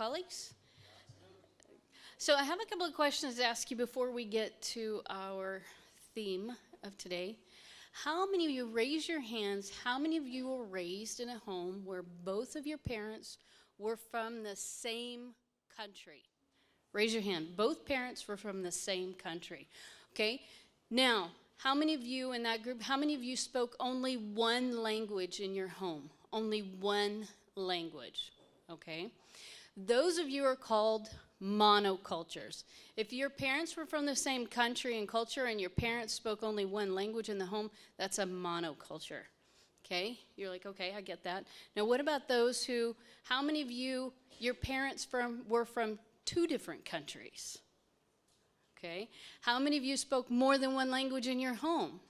colleagues? So I have a couple of questions to ask you before we get to our theme of today. How many of you, raise your hands, how many of you were raised in a home where both of your parents were from the same country? Raise your hand. Both parents were from the same country. Okay? Now, how many of you in that group, how many of you spoke only one language in your home? Only one language. Okay? Those of you are called monocultures. If your parents were from the same country and culture and your parents spoke only one language in the home, that's a monoculture. Okay? You're like, okay, I get that. Now, what about those who, how many of you, your parents were from 2 different countries? Okay? How many of you spoke more than one language in your home?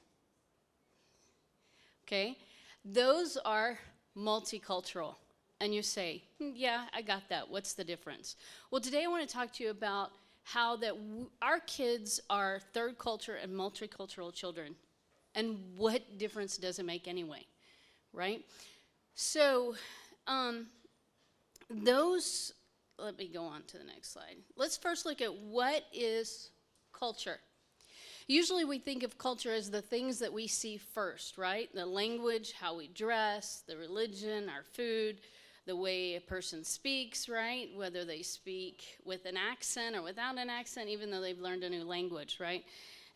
Okay? Those are multicultural. And you say, yeah, I got that. What's the difference? Well, today I want to talk to you about how that our kids are third culture and multicultural children. And what difference does it make anyway, right? So let me go on to the next slide. Let's first look at what is culture. Usually we think of culture as the things that we see first, right? The language, how we dress, the religion, our food, the way a person speaks, right? Whether they speak with an accent or without an accent, even though they've learned a new language, right?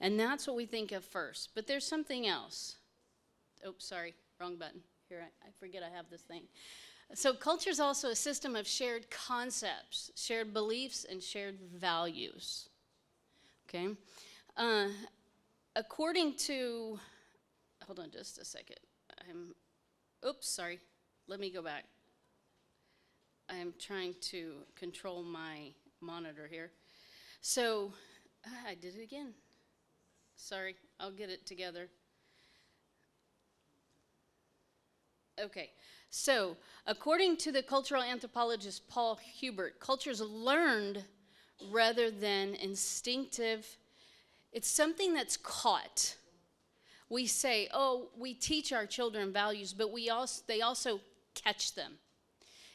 And that's what we think of first. But there's something else. Oops, sorry, wrong button. Here, I forget I have this thing. So culture is also a system of shared concepts, shared beliefs, and shared values, okay? According to, hold on just a second. Oops, sorry, let me go back. I'm trying to control my monitor here. So, I did it again. Sorry, I'll get it together. Okay, so according to the cultural anthropologist Paul Hubert, culture is learned rather than instinctive. It's something that's caught. We say, oh, we teach our children values, but they also catch them.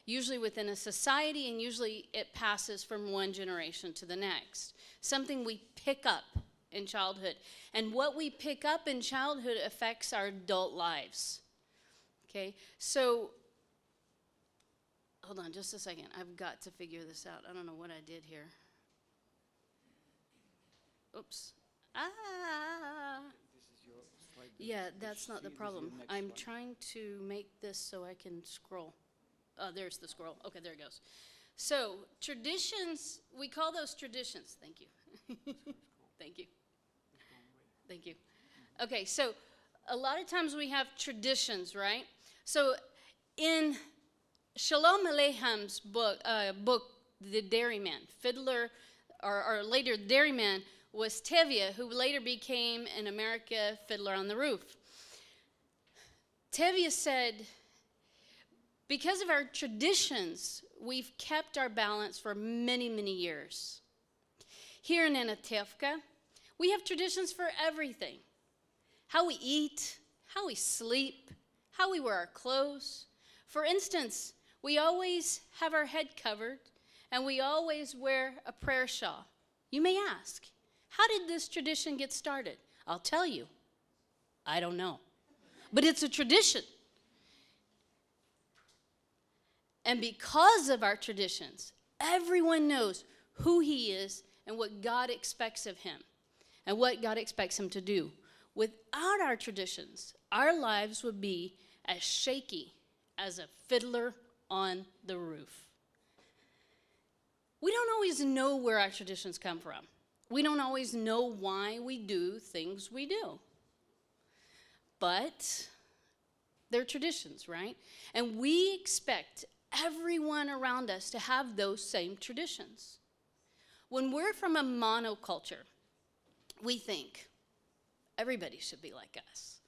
Usually within a society, and usually it passes from one generation to the next. Something we pick up in childhood. And what we pick up in childhood affects our adult lives. Okay, so, hold on just a second. I've got to figure this out. I don't know what I did here. Oops. Yeah, that's not the problem. I'm trying to make this so I can scroll. Oh, there's the scroll. Okay, there it goes. So, traditions, we call those traditions. Thank you. Thank you. Thank you. Okay, so a lot of times we have traditions, right? So in Shalom Alechem's book, The Dairyman, Fiddler, or later Dairyman, was Tevye, who later became in America Fiddler on the Roof. Tevye said, because of our traditions, we've kept our balance for many, many years. Here in Anatevka, we have traditions for everything. How we eat, how we sleep, how we wear our clothes. For instance, we always have our head covered, and we always wear a prayer shawl. You may ask, how did this tradition get started? I'll tell you, I don't know. But it's a tradition. And because of our traditions, everyone knows who he is and what God expects of him and what God expects him to do. Without our traditions, our lives would be as shaky as a fiddler on the roof. We don't always know where our traditions come from. We don't always know why we do things we do. But they're traditions, right? And we expect everyone around us to have those same traditions. When we're from a monoculture, we think everybody should be like us.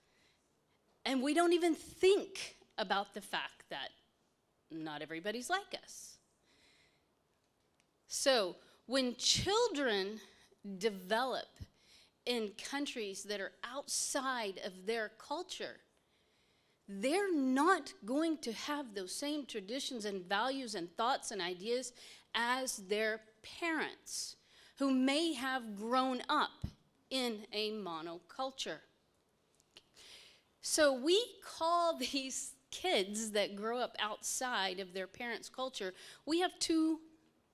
And we don't even think about the fact that not everybody's like us. So when children develop in countries that are outside of their culture, they're not going to have those same traditions and values and thoughts and ideas as their parents who may have grown up in a monoculture. So we call these kids that grow up outside of their parents' culture, we have 2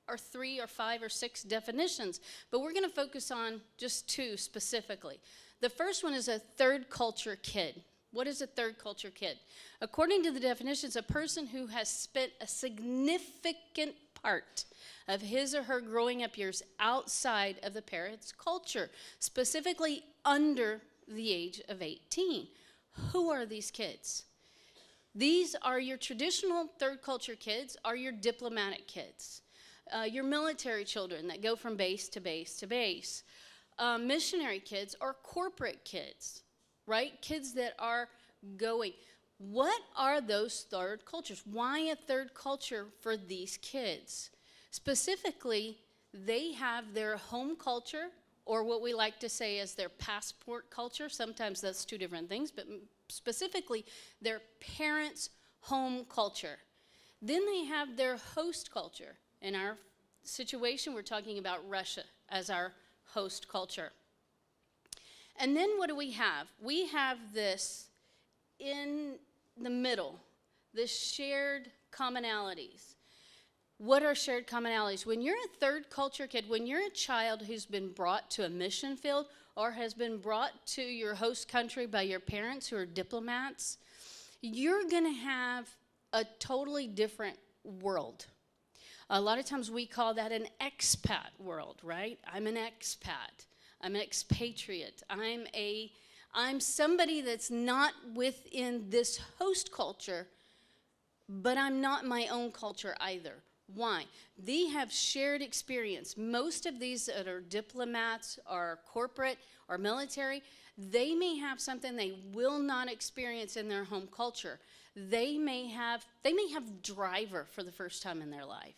or 3 or 5 or 6 definitions, but we're going to focus on just 2 specifically. The first one is a third culture kid. What is a third culture kid? According to the definitions, a person who has spent a significant part of his or her growing up years outside of the parent's culture, specifically under the age of 18. Who are these kids? These are your traditional third culture kids, are your diplomatic kids, your military children that go from base to base to base. Missionary kids are corporate kids, right? Kids that are going. What are those third cultures? Why a third culture for these kids? Specifically, they have their home culture, or what we like to say is their passport culture. Sometimes that's 2 different things, but specifically their parents' home culture. Then they have their host culture. In our situation, we're talking about Russia as our host culture. And then what do we have? We have this in the middle, the shared commonalities. What are shared commonalities? When you're a third culture kid, when you're a child who's been brought to a mission field or has been brought to your host country by your parents who are diplomats, you're going to have a totally different world. A lot of times we call that an expat world, right? I'm an expat. I'm an expatriate. I'm somebody that's not within this host culture, but I'm not my own culture either. Why? They have shared experience. Most of these that are diplomats or corporate or military, they may have something they will not experience in their home culture. They may have driver for the first time in their life,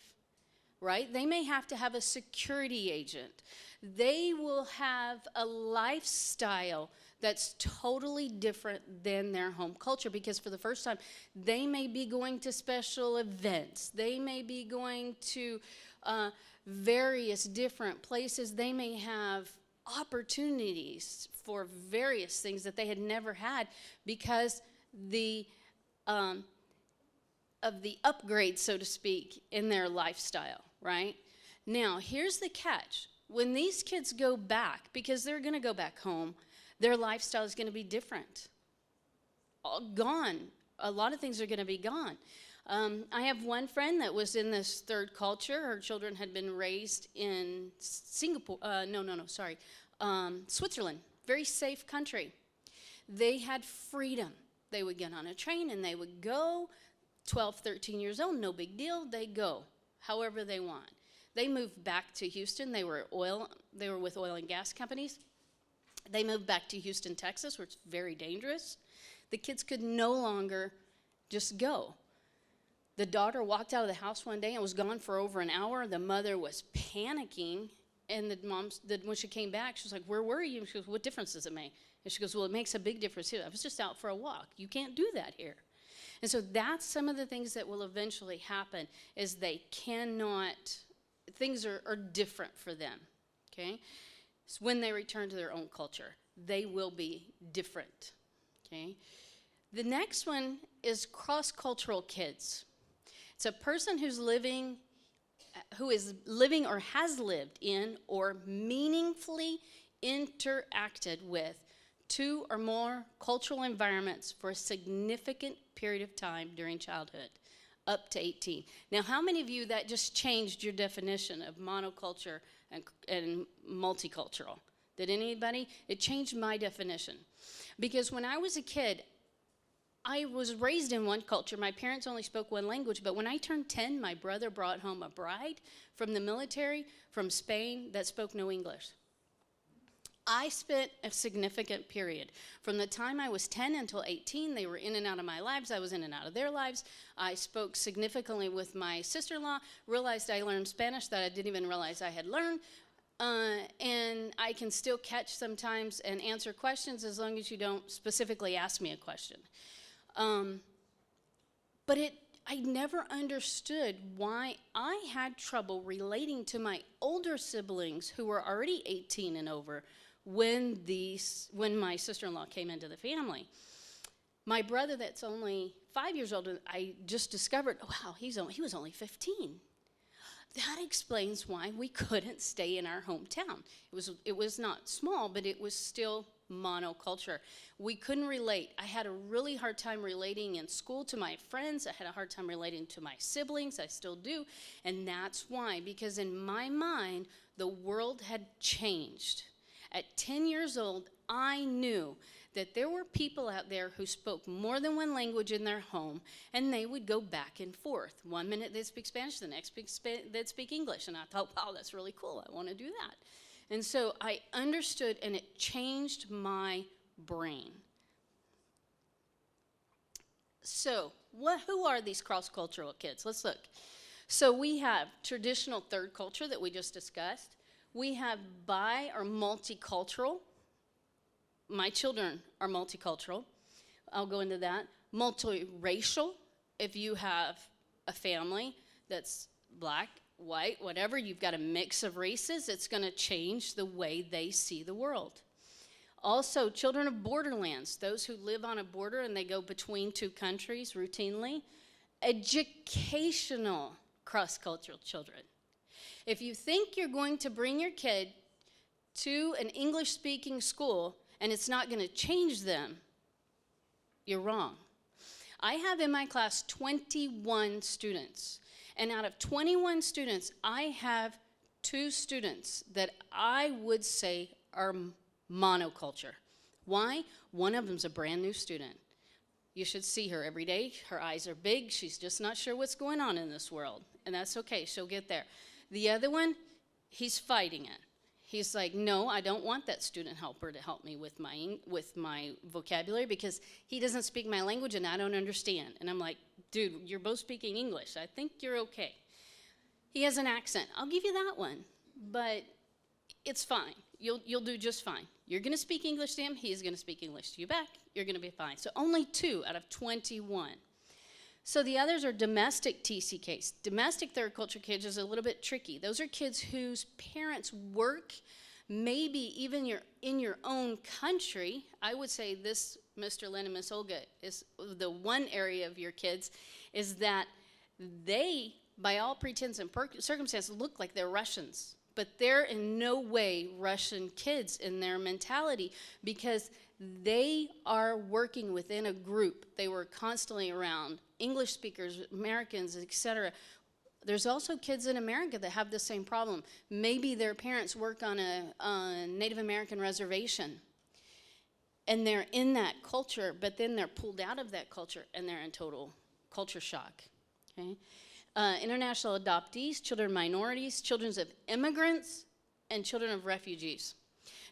right? They may have to have a security agent. They will have a lifestyle that's totally different than their home culture, because for the first time, they may be going to special events. They may be going to various different places. They may have opportunities for various things that they had never had because of the upgrade, so to speak, in their lifestyle, right? Now, here's the catch. When these kids go back, because they're going to go back home, their lifestyle is going to be different. Gone. A lot of things are going to be gone. I have one friend that was in this third culture. Her children had been raised in Switzerland. Very safe country. They had freedom. They would get on a train and they would go. 12, 13 years old, no big deal. They go however they want. They moved back to Houston. They were with oil and gas companies. They moved back to Houston, Texas, where it's very dangerous. The kids could no longer just go. The daughter walked out of the house one day and was gone for over an hour. The mother was panicking, and when she came back, she was like, "Where were you?" She goes, "What difference does it make?" And she goes, "Well, it makes a big difference here. I was just out for a walk. You can't do that here." And so that's some of the things that will eventually happen, is they cannot, things are different for them, okay? So when they return to their own culture, they will be different, okay? The next one is cross-cultural kids. It's a person who is living or has lived in or meaningfully interacted with 2 or more cultural environments for a significant period of time during childhood, up to 18. Now, how many of you that just changed your definition of monoculture and multicultural? Did anybody? It changed my definition. Because when I was a kid, I was raised in one culture. My parents only spoke one language, but when I turned 10, my brother brought home a bride from the military from Spain that spoke no English. I spent a significant period. From the time I was 10 until 18, they were in and out of my lives. I was in and out of their lives. I spoke significantly with my sister-in-law, realized I learned Spanish that I didn't even realize I had learned, and I can still catch sometimes and answer questions as long as you don't specifically ask me a question. But I never understood why I had trouble relating to my older siblings who were already 18 and over when my sister-in-law came into the family. My brother that's only 5 years older, I just discovered, oh, wow, he was only 15. That explains why we couldn't stay in our hometown. It was not small, but it was still monoculture. We couldn't relate. I had a really hard time relating in school to my friends. I had a hard time relating to my siblings. I still do. And that's why, because in my mind, the world had changed. At 10 years old, I knew that there were people out there who spoke more than one language in their home, and they would go back and forth. One minute they'd speak Spanish, the next they'd speak English. And I thought, wow, that's really cool. I want to do that. And so I understood, and it changed my brain. So who are these cross-cultural kids? Let's look. So we have traditional third culture that we just discussed. We have bi or multicultural. My children are multicultural. I'll go into that. Multiracial, if you have a family that's black, white, whatever, you've got a mix of races, it's going to change the way they see the world. Also, children of borderlands, those who live on a border and they go between two countries routinely. Educational cross-cultural children. If you think you're going to bring your kid to an English-speaking school and it's not going to change them, you're wrong. I have in my class 21 students. And out of 21 students, I have 2 students that I would say are monoculture. Why? One of them's a brand new student. You should see her every day. Her eyes are big. She's just not sure what's going on in this world. And that's okay. She'll get there. The other one, he's fighting it. He's like, no, I don't want that student helper to help me with my vocabulary because he doesn't speak my language and I don't understand. And I'm like, dude, you're both speaking English. I think you're okay. He has an accent. I'll give you that one, but it's fine. You'll do just fine. You're going to speak English to him. He's going to speak English to you back. You're going to be fine. So only 2 out of 21. So the others are domestic TCKs. Domestic third culture kids is a little bit tricky. Those are kids whose parents work, maybe even in your own country. I would say this, Mr. Lynn and Miss Olga, is the one area of your kids is that they, by all pretense and circumstance, look like they're Russians. But they're in no way Russian kids in their mentality because they are working within a group. They were constantly around English speakers, Americans, etc. There's also kids in America that have the same problem. Maybe their parents work on a Native American reservation and they're in that culture, but then they're pulled out of that culture and they're in total culture shock. Okay? International adoptees, children of minorities, children of immigrants, and children of refugees.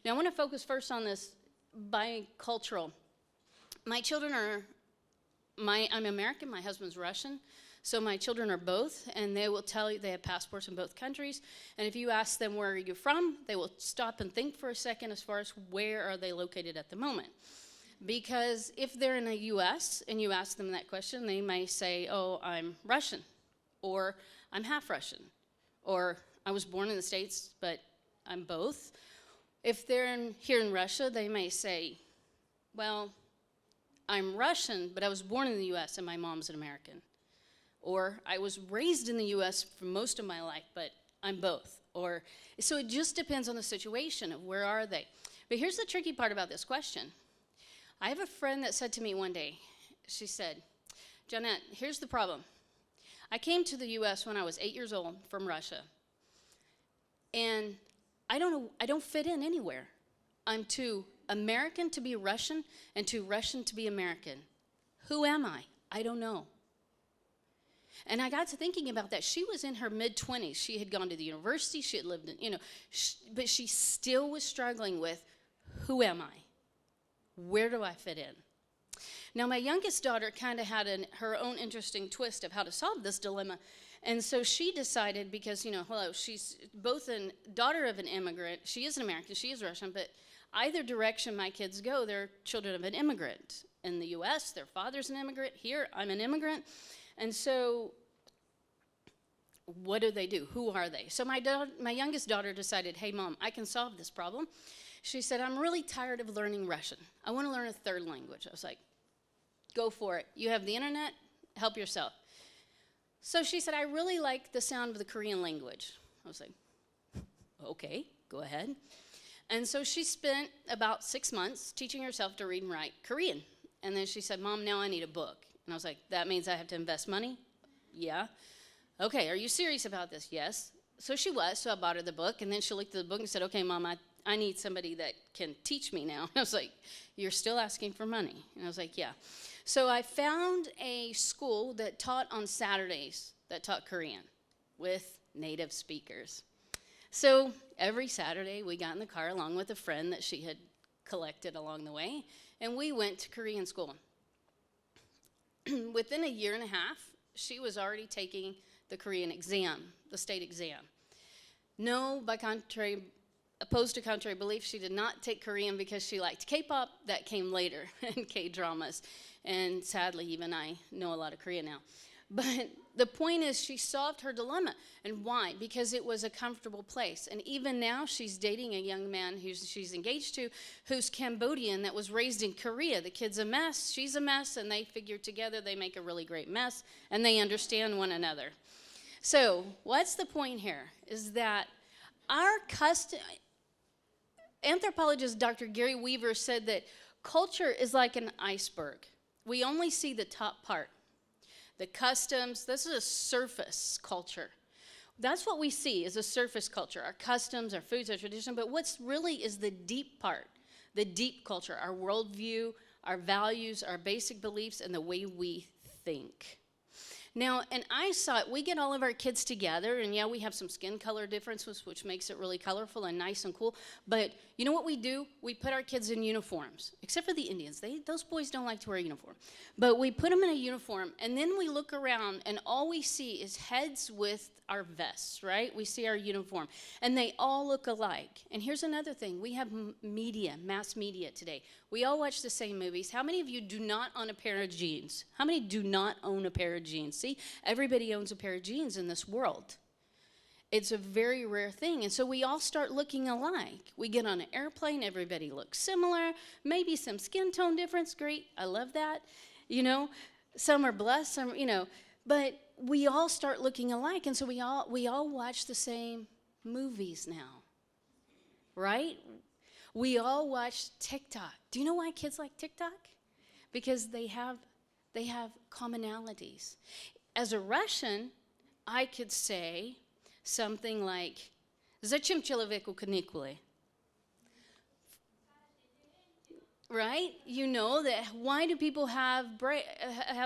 Now I want to focus first on this bicultural. My children I'm American, my husband's Russian, so my children are both, and they will tell you they have passports in both countries, and if you ask them where are you from, they will stop and think for a second as far as where are they located at the moment. Because if they're in the US and you ask them that question, they may say, oh, I'm Russian, or I'm half Russian, or I was born in the States, but I'm both. If they're here in Russia, they may say, well, I'm Russian, but I was born in the US and my mom's an American. Or I was raised in the US for most of my life, but I'm both. Or so it just depends on the situation of where are they. But here's the tricky part about this question. I have a friend that said to me one day, she said, Johnnette, here's the problem. I came to the US when I was 8 years old from Russia. And I don't fit in anywhere. I'm too American to be Russian and too Russian to be American. Who am I? I don't know. And I got to thinking about that. She was in her mid-20s. She had gone to the university. She had lived in, but she still was struggling with, who am I? Where do I fit in? Now, my youngest daughter kind of had her own interesting twist of how to solve this dilemma. And so she decided, because, she's both a daughter of an immigrant. She is an American. She is Russian. But either direction my kids go, they're children of an immigrant. In the U.S., their father's an immigrant. Here, I'm an immigrant. And so what do? Who are they? So my youngest daughter decided, hey, Mom, I can solve this problem. She said, I'm really tired of learning Russian. I want to learn a third language. I was like, go for it. You have the internet, help yourself. So she said, I really like the sound of the Korean language. I was like, okay, go ahead. And so she spent about 6 months teaching herself to read and write Korean. And then she said, Mom, now I need a book. And I was like, that means I have to invest money? Yeah. Okay, are you serious about this? Yes. So she was, so I bought her the book, and then she looked at the book and said, okay, Mom, I need somebody that can teach me now. I was like, you're still asking for money? And I was like, yeah. So I found a school that taught on Saturdays, that taught Korean with native speakers. So every Saturday we got in the car along with a friend that she had collected along the way, and we went to Korean school. Within a year and a half, she was already taking the Korean exam, the state exam. No, opposed to contrary belief, she did not take Korean because she liked K-pop. That came later, and K-dramas. And sadly, even I know a lot of Korean now. But the point is, she solved her dilemma. And why? Because it was a comfortable place. And even now, she's dating a young man who she's engaged to, who's Cambodian, that was raised in Korea. The kid's a mess, she's a mess, and they figure together they make a really great mess, and they understand one another. So what's the point here? Is that our anthropologist Dr. Gary Weaver said that culture is like an iceberg. We only see the top part. The customs, this is a surface culture. That's what we see is a surface culture, our customs, our foods, our tradition, but what's really is the deep part, the deep culture, our worldview, our values, our basic beliefs, and the way we think. Now, and I saw it, we get all of our kids together, and yeah, we have some skin color differences, which makes it really colorful and nice and cool, but you know what we do? We put our kids in uniforms, except for the Indians. Those boys don't like to wear a uniform. But we put them in a uniform, and then we look around, and all we see is heads with our vests, right? We see our uniform, and they all look alike. And here's another thing. We have media, mass media today. We all watch the same movies. How many of you do not own a pair of jeans? How many do not own a pair of jeans? See, everybody owns a pair of jeans in this world. It's a very rare thing, and so we all start looking alike. We get on an airplane, everybody looks similar, maybe some skin tone difference, great, I love that. You know, some are blessed, some, you know, but we all start looking alike, and so we all watch the same movies now, right? We all watch TikTok. Do you know why kids like TikTok? Because they have commonalities. As a Russian, I could say something like, "Зачем человеку каникулы?" Right? You know that. Why do people have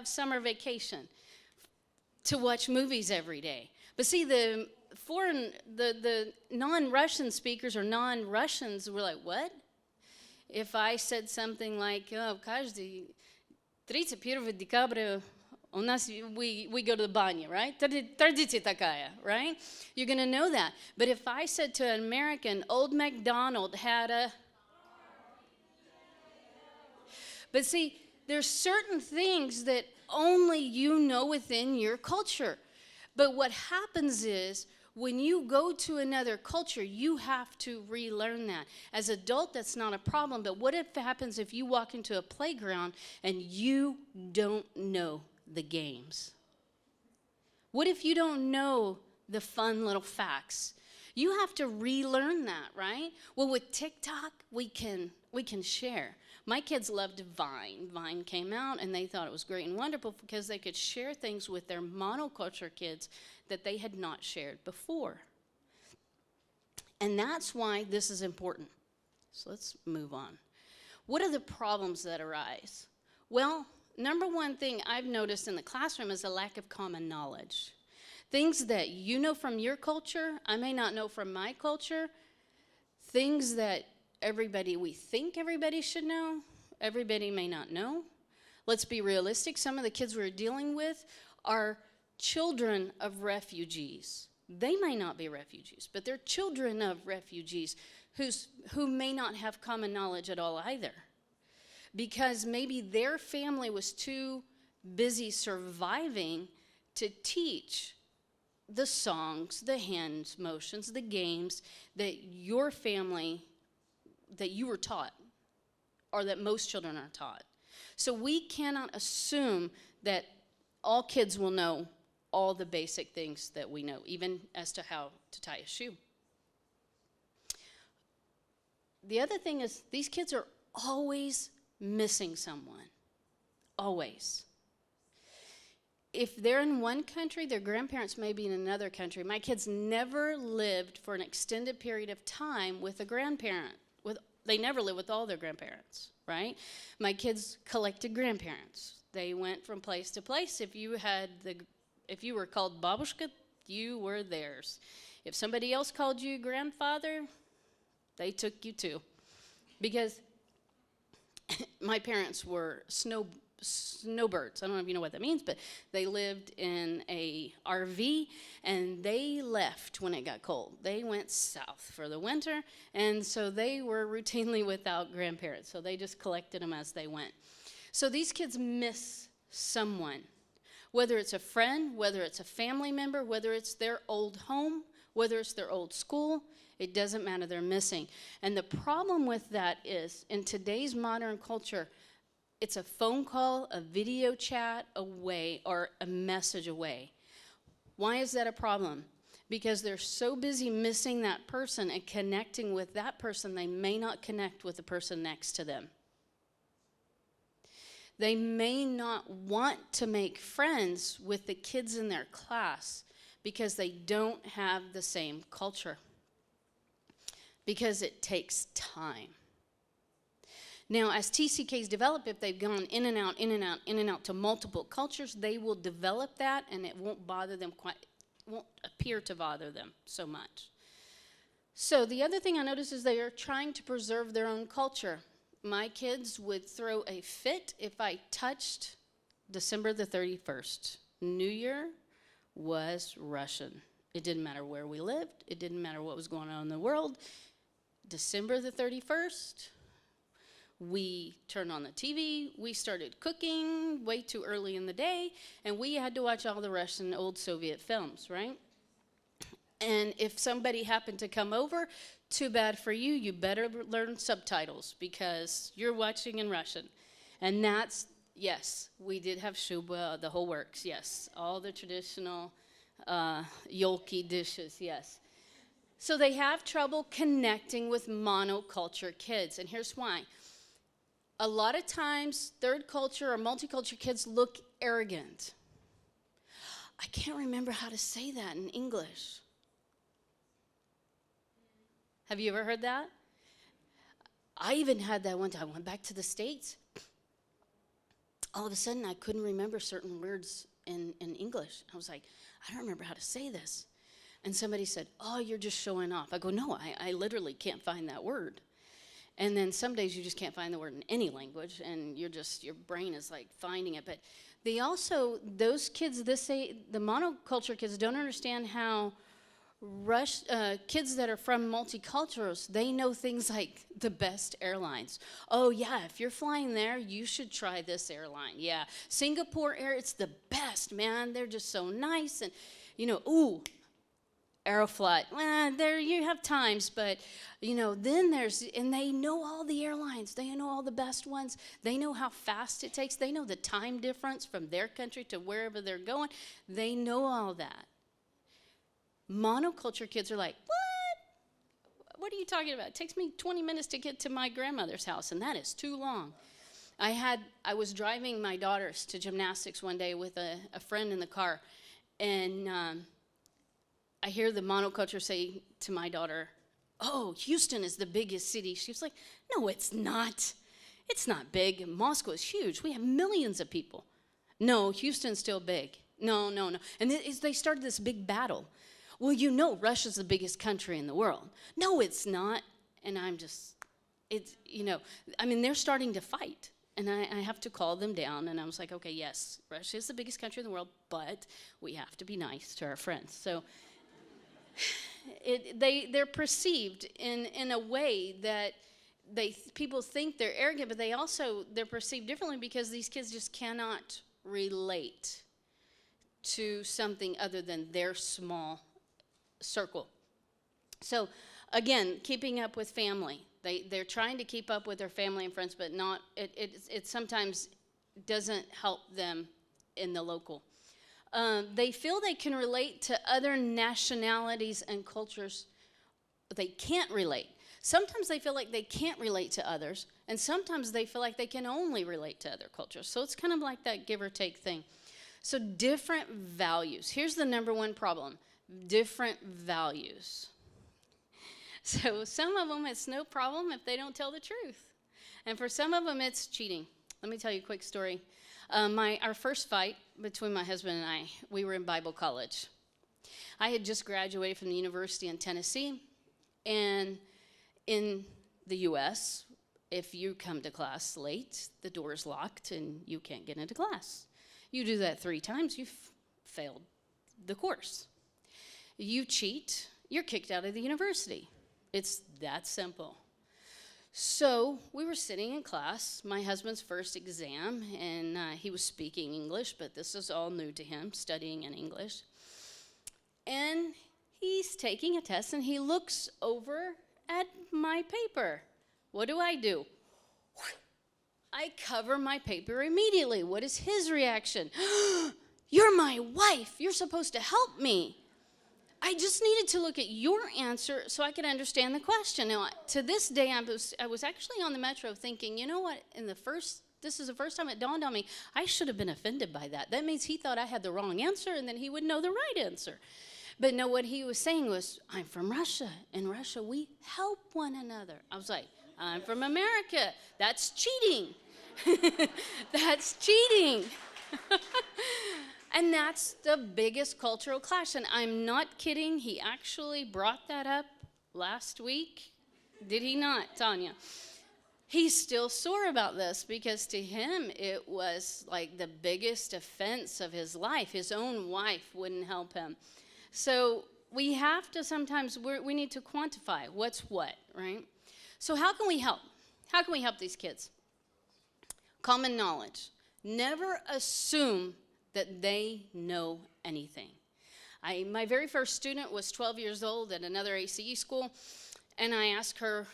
summer vacation? To watch movies every day. But see, the non-Russian speakers or non-Russians were like, what? If I said something like, oh, каждый 31 декабря у нас we go to the banyo, right? Традиция такая, right? You're going to know that. But if I said to an American, Old MacDonald had a... But see, there's certain things that only you know within your culture. But what happens is, when you go to another culture, you have to relearn that. As an adult, that's not a problem, but what if happens if you walk into a playground and you don't know the games? What if you don't know the fun little facts? You have to relearn that, right? Well, with TikTok, we can share. My kids loved Vine. Vine came out, and they thought it was great and wonderful because they could share things with their monoculture kids that they had not shared before. And that's why this is important. So let's move on. What are the problems that arise? Well, number one thing I've noticed in the classroom is a lack of common knowledge. Things that you know from your culture, I may not know from my culture. Things that we think everybody should know, everybody may not know. Let's be realistic. Some of the kids we're dealing with are children of refugees. They may not be refugees, but they're children of refugees who may not have common knowledge at all either. Because maybe their family was too busy surviving to teach the songs, the hand motions, the games that your family, that you were taught, or that most children are taught. So we cannot assume that all kids will know all the basic things that we know, even as to how to tie a shoe. The other thing is, these kids are always missing someone. Always. If they're in one country, their grandparents may be in another country. My kids never lived for an extended period of time with a grandparent. They never lived with all their grandparents, right? My kids collected grandparents. They went from place to place. If you were called babushka, you were theirs. If somebody else called you grandfather, they took you too. Because my parents were snowbirds. I don't know if you know what that means, but they lived in a RV, and they left when it got cold. They went south for the winter, and so they were routinely without grandparents. So they just collected them as they went. So these kids miss someone, whether it's a friend, whether it's a family member, whether it's their old home, whether it's their old school. It doesn't matter, they're missing. And the problem with that is, in today's modern culture, it's a phone call, a video chat away, or a message away. Why is that a problem? Because they're so busy missing that person and connecting with that person, they may not connect with the person next to them. They may not want to make friends with the kids in their class because they don't have the same culture. Because it takes time. Now, as TCKs develop, if they've gone in and out, in and out, in and out to multiple cultures, they will develop that, and it won't bother them won't appear to bother them so much. So the other thing I noticed is they are trying to preserve their own culture. My kids would throw a fit if I touched December the 31st. New Year was Russian. It didn't matter where we lived. It didn't matter what was going on in the world. December the 31st, we turned on the TV, we started cooking way too early in the day, and we had to watch all the Russian old Soviet films, right? And if somebody happened to come over, too bad for you, you better learn subtitles because you're watching in Russian. And that's, yes, we did have shuba, the whole works, yes. All the traditional yolki dishes, yes. So they have trouble connecting with monoculture kids, and here's why. A lot of times, third culture or multicultural kids look arrogant. I can't remember how to say that in English. Have you ever heard that? I even had that one time. I went back to the States. All of a sudden, I couldn't remember certain words in English. I was like, I don't remember how to say this. And somebody said, oh, you're just showing off. I go, no, I literally can't find that word. And then some days you just can't find the word in any language, and your brain is like finding it. But they also, those kids, the monoculture kids don't understand how kids that are from multiculturals, they know things like the best airlines. Oh yeah, if you're flying there, you should try this airline. Yeah, Singapore Air, it's the best, man. They're just so nice. And, ooh, Aeroflot, there you have times, but, then and they know all the airlines. They know all the best ones. They know how fast it takes. They know the time difference from their country to wherever they're going. They know all that. Monoculture kids are like, what? What are you talking about? It takes me 20 minutes to get to my grandmother's house, and that is too long. I was driving my daughters to gymnastics one day with a friend in the car, and I hear the monoculture say to my daughter, oh, Houston is the biggest city. She was like, no, it's not. It's not big. Moscow is huge. We have millions of people. No, Houston's still big. No. And they started this big battle. Well, Russia's the biggest country in the world. No, it's not. And I'm just, they're starting to fight. And I have to call them down. And I was like, okay, yes, Russia is the biggest country in the world, but we have to be nice to our friends. So they're perceived in a way that people think they're arrogant, but they're perceived differently because these kids just cannot relate to something other than their small circle. So again, keeping up with family. They're trying to keep up with their family and friends, but it sometimes doesn't help them in the local. They feel they can relate to other nationalities and cultures. They can't relate. Sometimes they feel like they can't relate to others, and sometimes they feel like they can only relate to other cultures. So it's kind of like that give or take thing. So different values. Here's the number one problem. Different values. So some of them, it's no problem if they don't tell the truth. And for some of them, it's cheating. Let me tell you a quick story. Our first fight between my husband and I, we were in Bible college. I had just graduated from the university in Tennessee, and in the U.S., if you come to class late, the door's locked and you can't get into class. You do that 3 times, you've failed the course. You cheat, you're kicked out of the university. It's that simple. So we were sitting in class, my husband's first exam, and he was speaking English, but this is all new to him, studying in English. And he's taking a test, and he looks over at my paper. What do? I cover my paper immediately. What is his reaction? You're my wife. You're supposed to help me. I just needed to look at your answer so I could understand the question. Now, to this day, I was actually on the metro thinking, you know what, this is the first time it dawned on me, I should have been offended by that. That means he thought I had the wrong answer, and then he would know the right answer. But no, what he was saying was, I'm from Russia. In Russia, we help one another. I was like, I'm from America. That's cheating. That's cheating. And that's the biggest cultural clash. And I'm not kidding. He actually brought that up last week. Did he not, Tanya? He's still sore about this because to him it was like the biggest offense of his life. His own wife wouldn't help him. So we have to sometimes, we need to quantify what's what, right? So how can we help? How can we help these kids? Common knowledge. Never assume that they know anything. My very first student was 12 years old at another ACE school, and I asked her,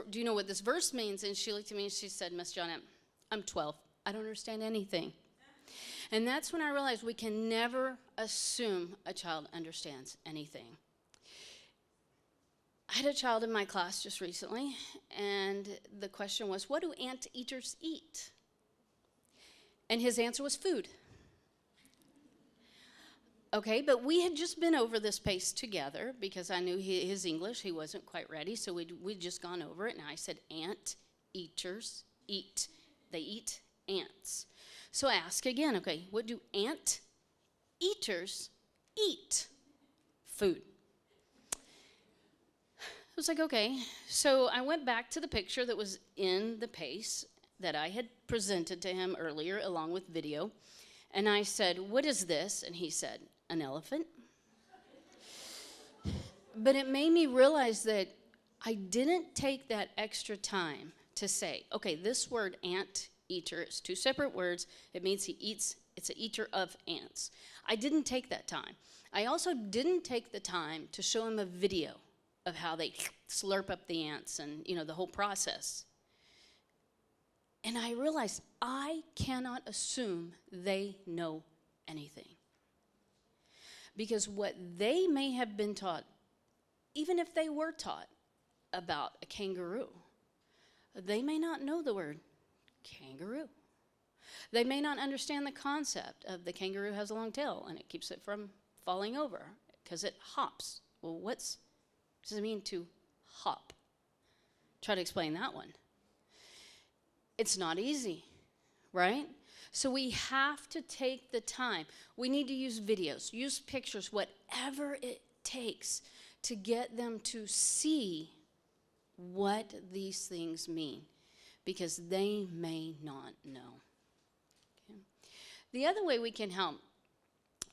do you know what this verse means? And she looked at me and she said, Miss Johnnette, I'm 12. I don't understand anything. And that's when I realized we can never assume a child understands anything. I had a child in my class just recently, and the question was, what do anteaters eat? And his answer was food. Okay, but we had just been over this pace together because I knew his English, he wasn't quite ready, so we'd just gone over it, and I said, anteaters eat. They eat ants. So I ask again, okay, what do anteaters eat? Food. I was like, okay. So I went back to the picture that was in the pace that I had presented to him earlier along with video, and I said, what is this? And he said, an elephant. But it made me realize that I didn't take that extra time to say, okay, this word anteater is 2 separate words. It means he eats, it's an eater of ants. I didn't take that time. I also didn't take the time to show him a video of how they slurp up the ants and, the whole process. And I realized I cannot assume they know anything. Because what they may have been taught, even if they were taught about a kangaroo, they may not know the word kangaroo. They may not understand the concept of the kangaroo has a long tail and it keeps it from falling over because it hops. Well, what does it mean to hop? Try to explain that one. It's not easy, right? So we have to take the time. We need to use videos, use pictures, whatever it takes to get them to see what these things mean, because they may not know. Okay. The other way we can help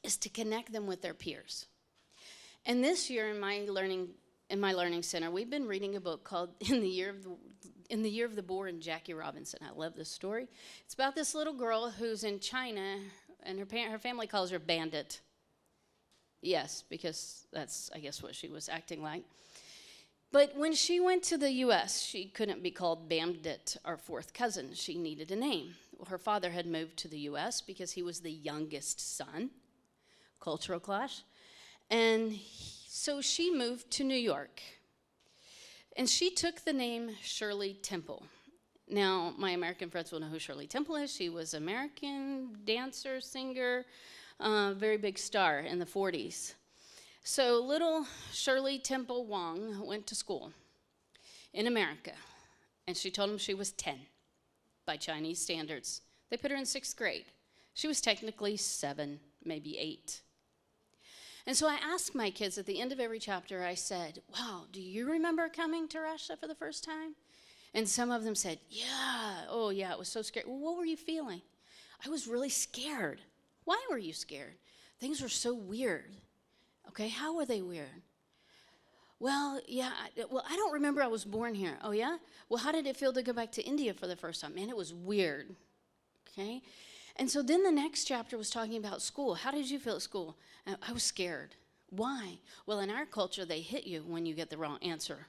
is to connect them with their peers. And this year in my learning center, we've been reading a book called In the Year of the Boar and Jackie Robinson. I love this story. It's about this little girl who's in China and her family calls her Bandit. Yes, because that's, I guess, what she was acting like. But when she went to the U.S., she couldn't be called Bandit, our fourth cousin. She needed a name. Well, her father had moved to the U.S. because he was the youngest son, cultural clash. And so she moved to New York. And she took the name Shirley Temple. Now, my American friends will know who Shirley Temple is. She was an American dancer, singer, very big star in the 40s. So little Shirley Temple Wong went to school in America, and she told them she was 10 by Chinese standards. They put her in 6th grade. She was technically 7, maybe 8. And so I asked my kids at the end of every chapter, I said, wow, do you remember coming to Russia for the first time? And some of them said, yeah, oh yeah, it was so scary. Well, what were you feeling? I was really scared. Why were you scared? Things were so weird. Okay, how were they weird? Well, yeah, I don't remember I was born here. Oh, yeah? Well, how did it feel to go back to India for the first time? Man, it was weird. Okay? And so then the next chapter was talking about school. How did you feel at school? I was scared. Why? Well, in our culture, they hit you when you get the wrong answer.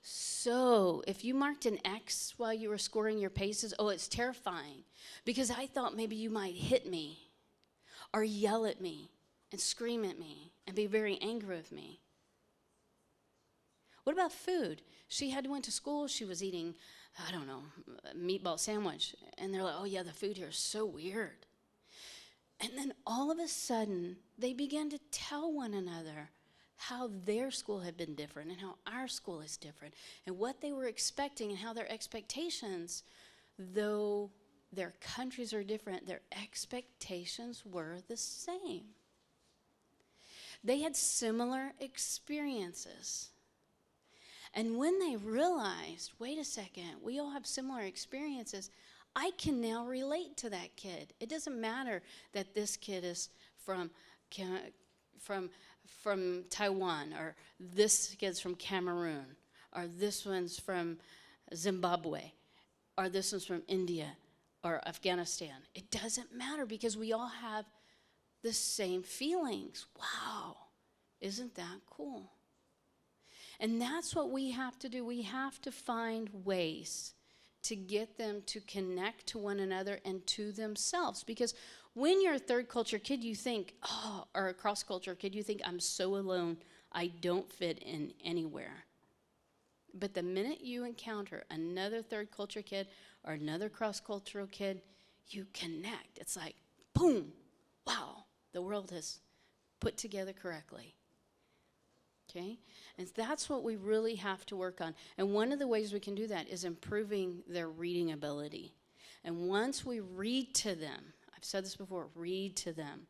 So if you marked an X while you were scoring your paces, oh, it's terrifying. Because I thought maybe you might hit me or yell at me and scream at me and be very angry with me. What about food? She went to school, she was eating, I don't know, a meatball sandwich. And they're like, oh yeah, the food here is so weird. And then all of a sudden, they began to tell one another how their school had been different and how our school is different and what they were expecting and how their expectations, though their countries are different, their expectations were the same. They had similar experiences. And when they realized, wait a second, we all have similar experiences, I can now relate to that kid. It doesn't matter that this kid is from Taiwan, or this kid's from Cameroon, or this one's from Zimbabwe, or this one's from India, or Afghanistan. It doesn't matter because we all have the same feelings. Wow, isn't that cool? And that's what we have to do. We have to find ways to get them to connect to one another and to themselves. Because when you're a third culture kid, you think, oh, or a cross culture kid, you think, I'm so alone, I don't fit in anywhere. But the minute you encounter another third culture kid or another cross-cultural kid, you connect. It's like, boom, wow, the world has put together correctly. Okay? And that's what we really have to work on. And one of the ways we can do that is improving their reading ability. And once we read to them, I've said this before, read to them.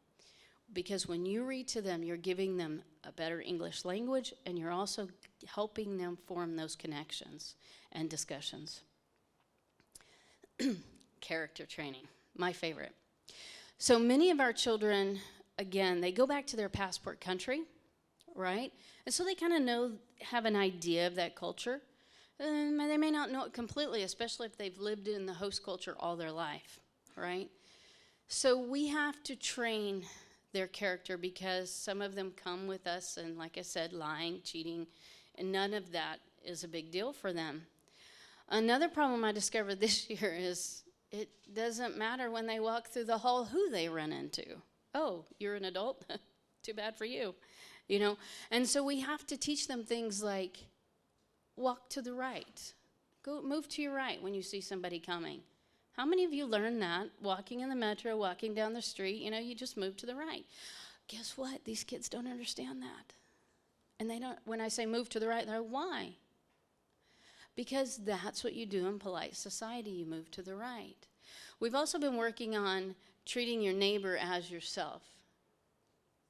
Because when you read to them, you're giving them a better English language, and you're also helping them form those connections and discussions. Character training, my favorite. So many of our children, again, they go back to their passport country, right? And so they kind of have an idea of that culture. They may not know it completely, especially if they've lived in the host culture all their life, right? So we have to train their character because some of them come with us and, like I said, lying, cheating, and none of that is a big deal for them. Another problem I discovered this year is it doesn't matter when they walk through the hall who they run into. Oh, you're an adult? Too bad for you. You know, and so we have to teach them things like walk to the right. Move to your right when you see somebody coming. How many of you learned that walking in the metro, walking down the street, you just move to the right? Guess what? These kids don't understand that. And they don't, when I say move to the right, they're like, why? Because that's what you do in polite society. You move to the right. We've also been working on treating your neighbor as yourself.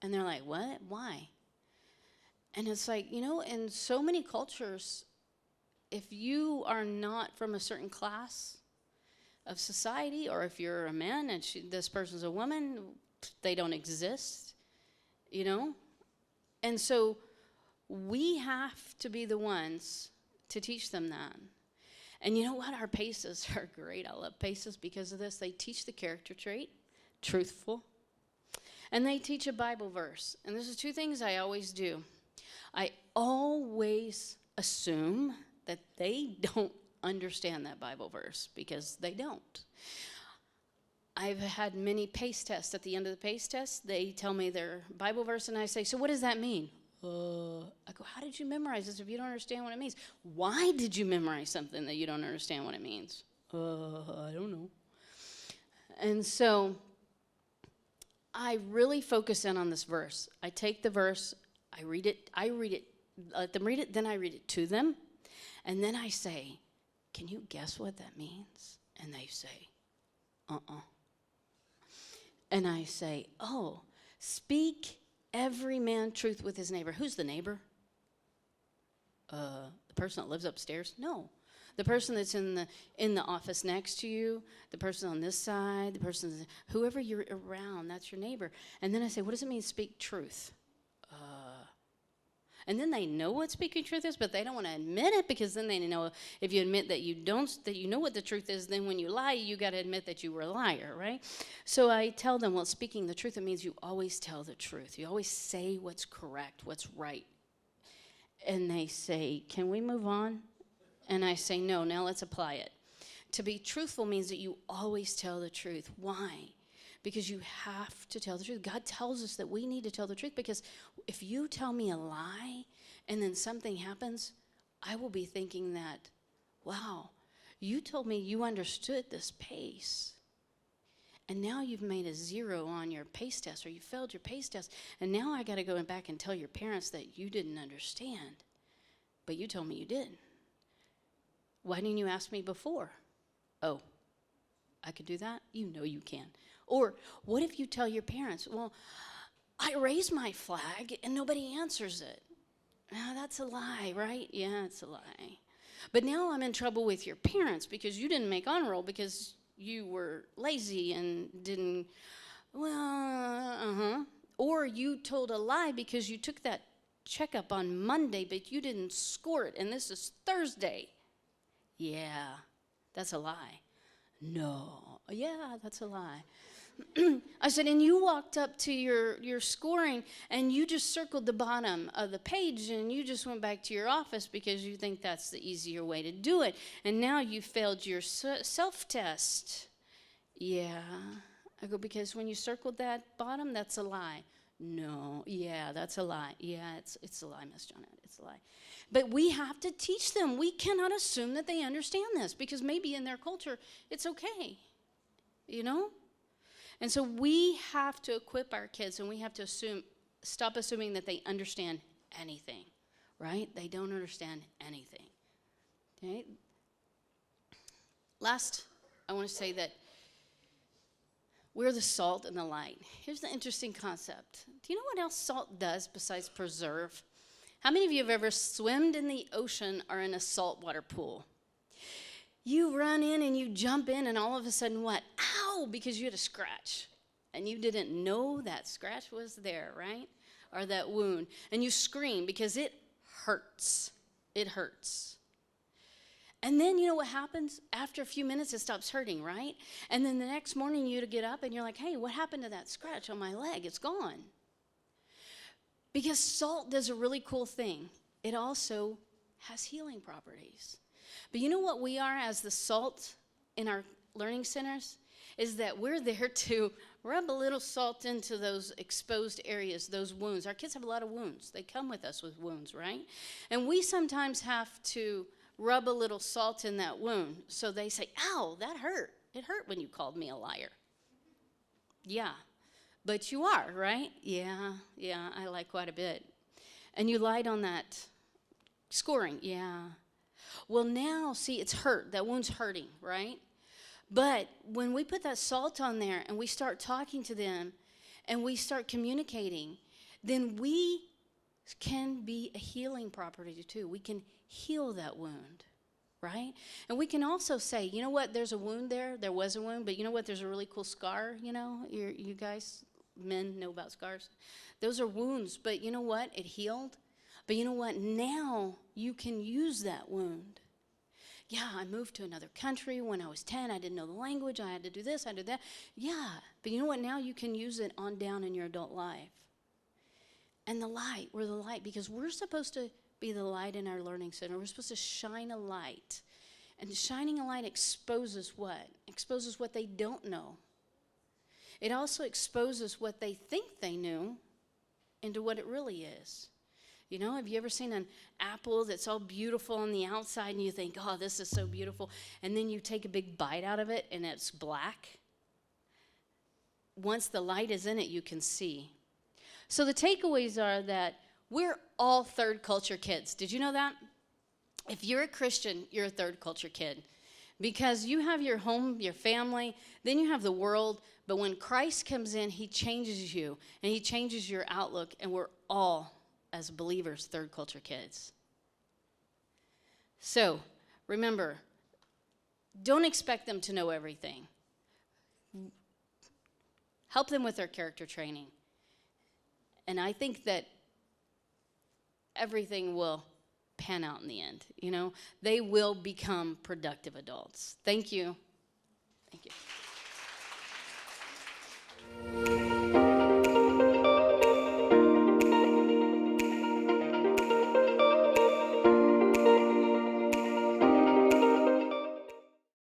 And they're like, what? Why? And it's like, in so many cultures, if you are not from a certain class of society, or if you're a man and this person's a woman, they don't exist, And so we have to be the ones to teach them that. And you know what? Our PACEs are great. I love PACEs because of this. They teach the character trait, truthful, and they teach a Bible verse. And there's two things I always do. I always assume that they don't understand that Bible verse, because they don't. I've had many PACE tests. At the end of the PACE test, they tell me their Bible verse, and I say, so what does that mean? I go, how did you memorize this if you don't understand what it means? Why did you memorize something that you don't understand what it means? I don't know. And so I really focus in on this verse. I take the verse, I read it, let them read it, then I read it to them, and then I say, can you guess what that means? And they say, And I say, oh, speak every man truth with his neighbor. Who's the neighbor? The person that lives upstairs? No. The person that's in the office next to you, the person on this side, the person, whoever you're around, that's your neighbor. And then I say, what does it mean, speak truth? And then they know what speaking truth is, but they don't want to admit it, because then they know if you admit that you know what the truth is, then when you lie, you got to admit that you were a liar, right? So I tell them, well, speaking the truth, it means you always tell the truth. You always say what's correct, what's right. And they say, can we move on? And I say, no, now let's apply it. To be truthful means that you always tell the truth. Why? Because you have to tell the truth. God tells us that we need to tell the truth, because if you tell me a lie and then something happens, I will be thinking that, wow, you told me you understood this PACE, and now you've made a 0 on your PACE test, or you failed your PACE test, and now I got to go back and tell your parents that you didn't understand, but you told me you did. Why didn't you ask me before? Oh, I could do that? You know you can. Or what if you tell your parents, well, I raised my flag and nobody answers it? Now, that's a lie, right? Yeah, it's a lie. But now I'm in trouble with your parents because you didn't make honor roll because you were lazy and didn't, Or you told a lie because you took that checkup on Monday, but you didn't score it, and this is Thursday. Yeah, that's a lie. No, yeah, that's a lie. I said, and you walked up to your scoring and you just circled the bottom of the page and you just went back to your office because you think that's the easier way to do it. And now you failed your self-test. Yeah. I go, because when you circled that bottom, that's a lie. No, yeah, that's a lie. Yeah, it's a lie, Miss Johnnette, it's a lie. But we have to teach them. We cannot assume that they understand this, because maybe in their culture, it's okay, you know? And so we have to equip our kids, and we have to stop assuming that they understand anything, right? They don't understand anything, okay? Last, I want to say that we're the salt and the light. Here's the interesting concept. Do you know what else salt does besides preserve? How many of you have ever swimmed in the ocean or in a saltwater pool? You run in and you jump in, and all of a sudden what? Ow, because you had a scratch. And you didn't know that scratch was there, right? Or that wound. And you scream because it hurts. It hurts. And then you know what happens? After a few minutes, it stops hurting, right? And then the next morning you get up and you're like, hey, what happened to that scratch on my leg? It's gone. Because salt does a really cool thing. It also has healing properties. But you know what we are as the salt in our learning centers? Is that we're there to rub a little salt into those exposed areas, those wounds. Our kids have a lot of wounds. They come with us with wounds, right? And we sometimes have to rub a little salt in that wound. So they say, ow, that hurt. It hurt when you called me a liar. Yeah, but you are, right? Yeah, I lied quite a bit. And you lied on that scoring. Yeah. Well, now, see, it's hurt. That wound's hurting, right? But when we put that salt on there and we start talking to them and we start communicating, then we can be a healing property too. We can heal that wound, right? And we can also say, you know what, there's a wound there. There was a wound, but you know what, there's a really cool scar, you know. You guys, men, know about scars. Those are wounds, but you know what, it healed. But you know what, now you can use that wound. Yeah, I moved to another country when I was 10. I didn't know the language. I had to do this, I did that. Yeah, but you know what? Now you can use it on down in your adult life. And the light, we're the light, because we're supposed to be the light in our learning center. We're supposed to shine a light. And shining a light exposes what? Exposes what they don't know. It also exposes what they think they knew into what it really is. You know, have you ever seen an apple that's all beautiful on the outside and you think, oh, this is so beautiful, and then you take a big bite out of it and it's black? Once the light is in it, you can see. So the takeaways are that we're all third culture kids. Did you know that? If you're a Christian, you're a third culture kid. Because you have your home, your family, then you have the world. But when Christ comes in, he changes you, and he changes your outlook, and we're all, as believers, third culture kids. So, remember, don't expect them to know everything. Help them with their character training. And I think that everything will pan out in the end. You know, they will become productive adults. Thank you. Thank you.